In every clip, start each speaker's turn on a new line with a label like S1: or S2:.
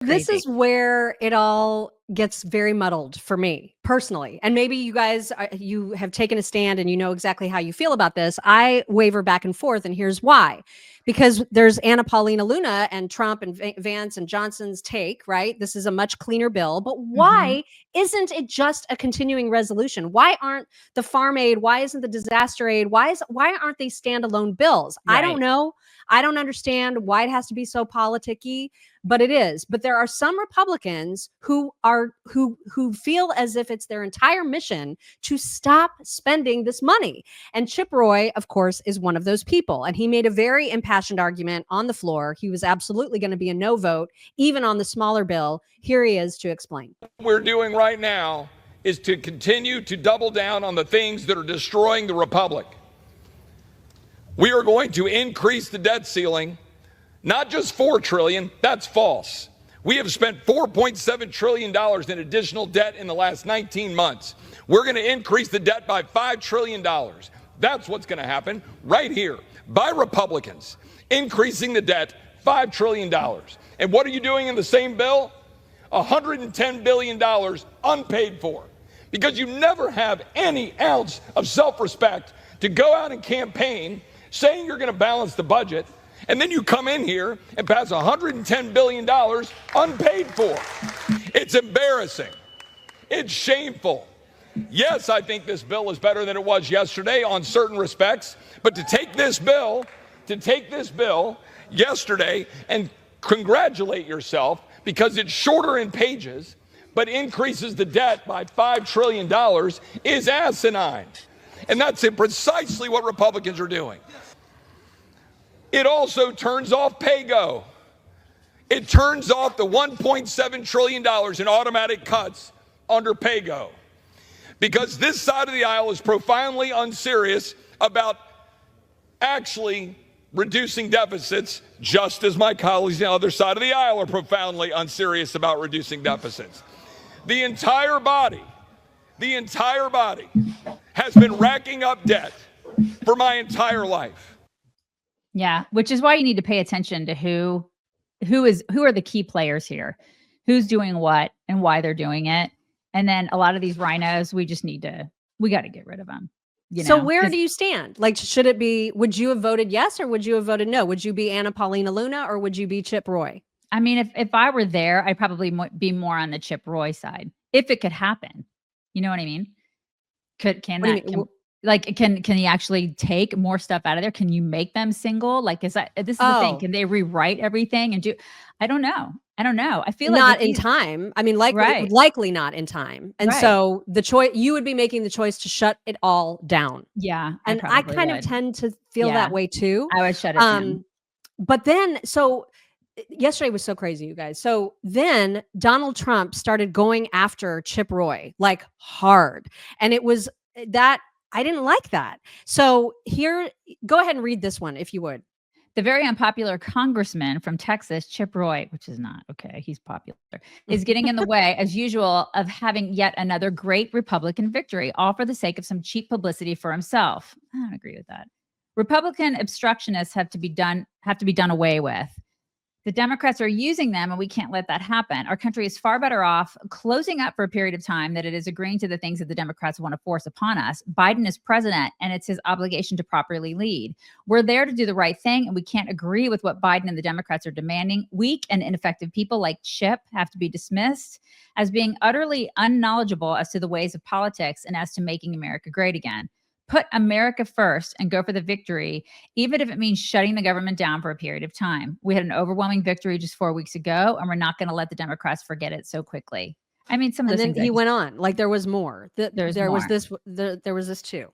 S1: This
S2: Crazy.
S1: is where it all gets very muddled for me personally. And maybe you guys, you have taken a stand and you know exactly how you feel about this. I waver back and forth, and here's why. Because there's Anna Paulina Luna and Trump and Vance and Johnson's take, right? This is a much cleaner bill. But why isn't it just a continuing resolution? Why aren't the farm aid? Why isn't the disaster aid? Why aren't they standalone bills?
S2: Right.
S1: I don't know. I don't understand why it has to be so politicky, but it is. But there are some Republicans who feel as if it's their entire mission to stop spending this money. And Chip Roy, of course, is one of those people. And he made a very impassioned argument on the floor. He was absolutely going to be a no vote, even on the smaller bill. Here he is to explain.
S3: What we're doing right now is to continue to double down on the things that are destroying the republic. We are going to increase the debt ceiling, not just $4 trillion, that's false. We have spent $4.7 trillion in additional debt in the last 19 months. We're going to increase the debt by $5 trillion. That's what's going to happen right here by Republicans, increasing the debt $5 trillion. And what are you doing in the same bill? $110 billion unpaid for, because you never have any ounce of self-respect to go out and campaign saying you're going to balance the budget, and then you come in here and pass $110 billion unpaid for. It's embarrassing. It's shameful. Yes, I think this bill is better than it was yesterday on certain respects, but to take this bill yesterday and congratulate yourself because it's shorter in pages but increases the debt by $5 trillion is asinine. And that's precisely what Republicans are doing. It also turns off PAYGO. It turns off the $1.7 trillion in automatic cuts under PAYGO. Because this side of the aisle is profoundly unserious about actually reducing deficits, just as my colleagues on the other side of the aisle are profoundly unserious about reducing deficits. The entire body has been racking up debt for my entire life.
S2: Yeah, which is why you need to pay attention to who are the key players here, who's doing what and why they're doing it. And then a lot of these rhinos, we got to get rid of them.
S1: So where do you stand? Like, should it be, would you have voted yes or would you have voted no? Would you be Anna Paulina Luna or would you be Chip Roy?
S2: I mean, if I were there, I'd probably be more on the Chip Roy side if it could happen. You know what I mean? Can he actually take more stuff out of there? Can you make them single? Like, this is the thing. Can they rewrite everything and do? I don't know. I feel like
S1: not in time. I mean, likely not in time. And so the choice, you would be making the choice to shut it all down.
S2: Yeah.
S1: And I kind of tend to feel that way too.
S2: I would shut it down.
S1: But then, so yesterday was so crazy, you guys. So then Donald Trump started going after Chip Roy, like hard. And it was that, I didn't like that. So here, go ahead and read this one, if you would.
S2: The very unpopular congressman from Texas, Chip Roy, which is not okay, he's popular, is getting in the way, as usual, of having yet another great Republican victory, all for the sake of some cheap publicity for himself. I don't agree with that. Republican obstructionists have to be done away with. The Democrats are using them, and we can't let that happen. Our country is far better off closing up for a period of time than it is agreeing to the things that the Democrats want to force upon us. Biden is president, and it's his obligation to properly lead. We're there to do the right thing, and we can't agree with what Biden and the Democrats are demanding. Weak and ineffective people like Chip have to be dismissed as being utterly unknowledgeable as to the ways of politics and as to making America great again. Put America first and go for the victory, even if it means shutting the government down for a period of time. We had an overwhelming victory just 4 weeks ago, and we're not going to let the Democrats forget it so quickly. I mean, some of those things.
S1: And then he went on, like there was more. There was this too.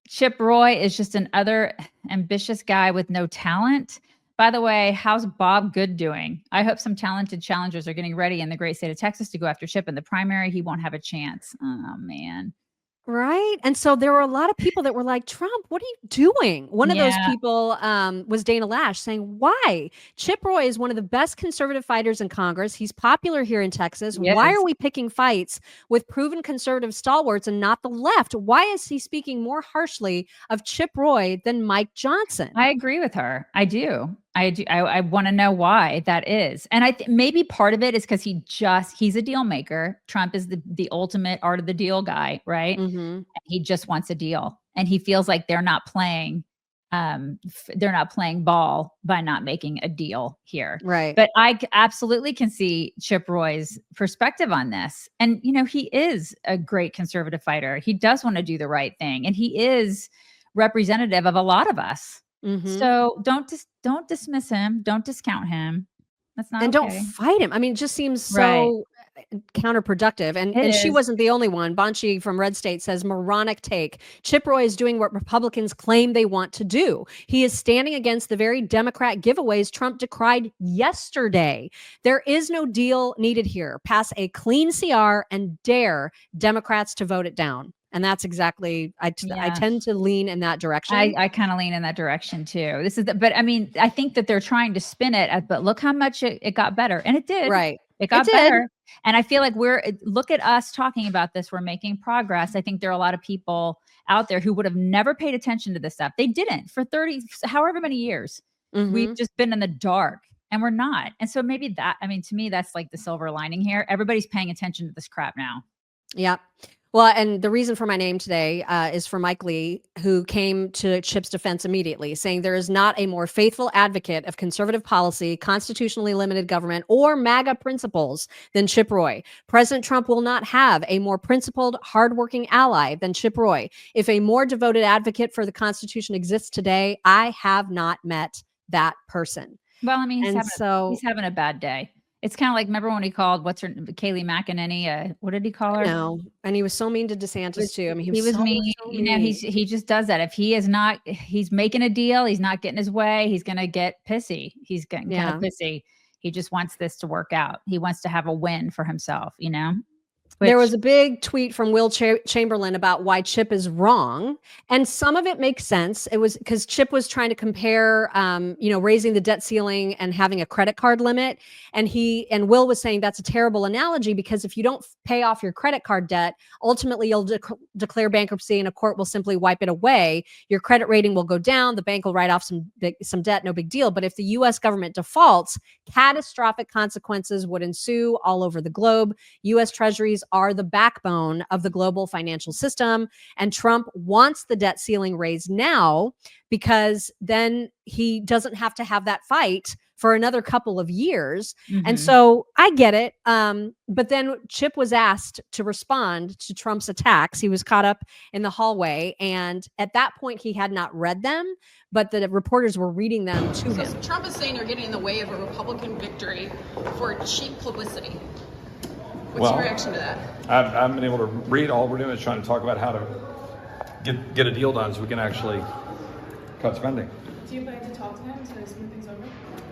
S2: Chip Roy is just another ambitious guy with no talent. By the way, how's Bob Good doing? I hope some talented challengers are getting ready in the great state of Texas to go after Chip in the primary. He won't have a chance. Oh, man.
S1: Right. And so there were a lot of people that were like, Trump, what are you doing? One of those people was Dana Lash saying, why? Chip Roy is one of the best conservative fighters in Congress. He's popular here in Texas. Yes. Why are we picking fights with proven conservative stalwarts and not the left? Why is he speaking more harshly of Chip Roy than Mike Johnson?
S2: I agree with her. I do. I want to know why that is. And maybe part of it is because he's a deal maker. Trump is the ultimate art of the deal guy, right?
S1: Mm-hmm.
S2: He just wants a deal, and he feels like they're not playing ball by not making a deal here.
S1: Right.
S2: But I absolutely can see Chip Roy's perspective on this. And, he is a great conservative fighter. He does want to do the right thing. And he is representative of a lot of us.
S1: Mm-hmm.
S2: So don't dismiss him. Don't discount him. That's not
S1: And
S2: okay.
S1: don't fight him. I mean, it just seems so
S2: Right.
S1: counterproductive. And
S2: It
S1: she
S2: is.
S1: wasn't the only one. Banshee from Red State says, moronic take. Chip Roy is doing what Republicans claim they want to do. He is standing against the very Democrat giveaways Trump decried yesterday. There is no deal needed here. Pass a clean CR and dare Democrats to vote it down. And that's exactly, I tend to lean in that direction.
S2: I kind of lean in that direction too. But I mean, I think that they're trying to spin it, but look how much it got better. And it did.
S1: Right.
S2: It got better. And I feel like look at us talking about this. We're making progress. I think there are a lot of people out there who would have never paid attention to this stuff. They didn't for however many years.
S1: Mm-hmm.
S2: We've just been in the dark, and we're not. And so maybe to me, that's like the silver lining here. Everybody's paying attention to this crap now.
S1: Yeah. Well, and the reason for my name today is for Mike Lee, who came to Chip's defense immediately, saying there is not a more faithful advocate of conservative policy, constitutionally limited government, or MAGA principles than Chip Roy. President Trump will not have a more principled, hardworking ally than Chip Roy. If a more devoted advocate for the Constitution exists today, I have not met that person.
S2: Well, I mean, he's having a bad day. It's kind of like, remember when he called Kayleigh McEnany? What did he call her?
S1: No, and he was so mean to DeSantis too. I mean,
S2: he was mean. So mean. He just does that. If he's making a deal, he's not getting his way, he's going to get pissy. He's getting kind of pissy. He just wants this to work out. He wants to have a win for himself,
S1: There was a big tweet from Will Chamberlain about why Chip is wrong. And some of it makes sense. It was because Chip was trying to compare, raising the debt ceiling and having a credit card limit. And Will was saying that's a terrible analogy because if you don't pay off your credit card debt, ultimately you'll declare bankruptcy and a court will simply wipe it away. Your credit rating will go down. The bank will write off some debt, no big deal. But if the U.S. government defaults, catastrophic consequences would ensue all over the globe. U.S. Treasuries are the backbone of the global financial system. And Trump wants the debt ceiling raised now because then he doesn't have to have that fight for another couple of years. Mm-hmm. And so I get it. But then Chip was asked to respond to Trump's attacks. He was caught up in the hallway. And at that point, he had not read them, but the reporters were reading them to him.
S4: Trump is saying you're getting in the way of a Republican victory for cheap publicity. What's your reaction to that?
S3: I've been able to read. All we're doing is trying to talk about how to get a deal done so we can actually cut spending.
S4: Do you plan to talk to him to smooth things over?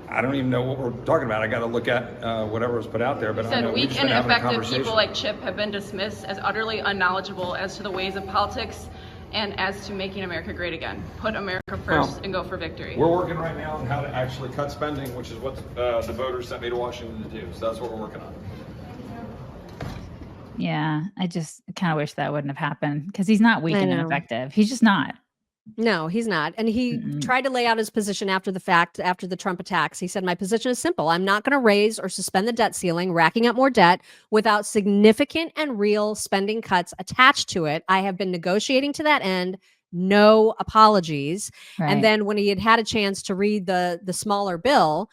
S3: I don't even know what we're talking about. I got to look at whatever was put out there. But
S4: he said weak and ineffective people like Chip have been dismissed as utterly unknowledgeable as to the ways of politics and as to making America great again. Put America first and go for victory.
S3: We're working right now on how to actually cut spending, which is what the voters sent me to Washington to do. So that's what we're working on.
S2: Yeah, I just kind of wish that wouldn't have happened because he's not weak and ineffective. He's just not.
S1: No, he's not. And he tried to lay out his position after the fact, after the Trump attacks. He said, my position is simple. I'm not going to raise or suspend the debt ceiling, racking up more debt without significant and real spending cuts attached to it. I have been negotiating to that end. No apologies. Right. And then when he had a chance to read the smaller bill,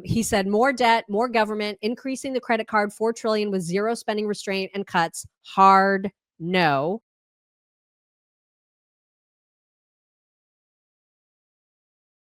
S1: he said more debt, more government, increasing the credit card, $4 trillion with zero spending restraint and cuts. Hard no.